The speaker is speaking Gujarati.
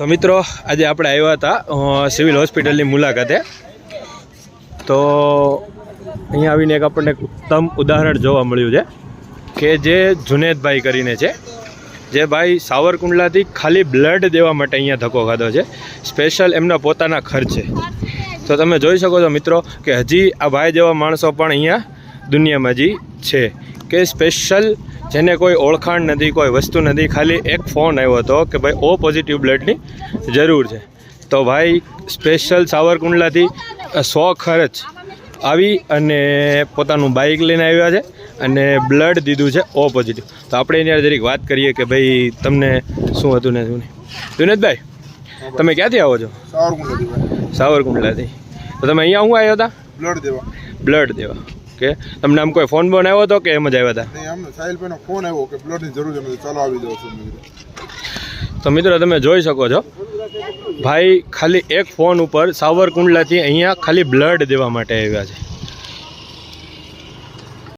તો મિત્રો આજે આપણે આવ્યા હતા સિવિલ હોસ્પિટલની મુલાકાતે. તો અહીંયા આવીને એક આપણને ઉત્તમ ઉદાહરણ જોવા મળ્યું છે કે જે જુનેદભાઈ કરીને છે, જે ભાઈ સાવરકુંડલાથી ખાલી બ્લડ દેવા માટે અહીંયા ધક્કો ખાધો છે, સ્પેશિયલ એમના પોતાના ખર્ચે. તો તમે જોઈ શકો છો મિત્રો કે હજી આ ભાઈ જેવા માણસો પણ અહીંયા દુનિયામાં હજી છે કે સ્પેશિયલ જેને કોઈ ઓળખાણ નથી, કોઈ વસ્તુ નથી, ખાલી એક ફોન આવ્યો હતો કે ભાઈ ઓ પોઝિટિવ બ્લડની જરૂર છે. તો ભાઈ સ્પેશિયલ સાવરકુંડલાથી 100 ખર્ચ આવી અને પોતાનું બાઇક લઈને આવ્યા છે અને બ્લડ દીધું છે ઓ પોઝિટિવ. તો આપણે એની જરીક વાત કરીએ કે ભાઈ તમને શું હતું ને શું નહીં. જુનેદભાઈ, તમે ક્યાંથી આવો છો? સાવરકુંડલાથી. તો તમે અહીંયા હું આવ્યા હતા? બ્લડ દેવા. કે તમને આમ કોઈ ફોન બોન આવ્યો હતો કે એમ જ આવ્યા હતા? ફોન આવ્યો કે બ્લડની જરૂર છે, ચાલો આવી જાવ છું. તો મિત્રો તમે જોઈ શકો છો ભાઈ ખાલી એક ફોન ઉપર સાવરકુંડલાથી અહીંયા ખાલી બ્લડ દેવા માટે આવ્યા છે.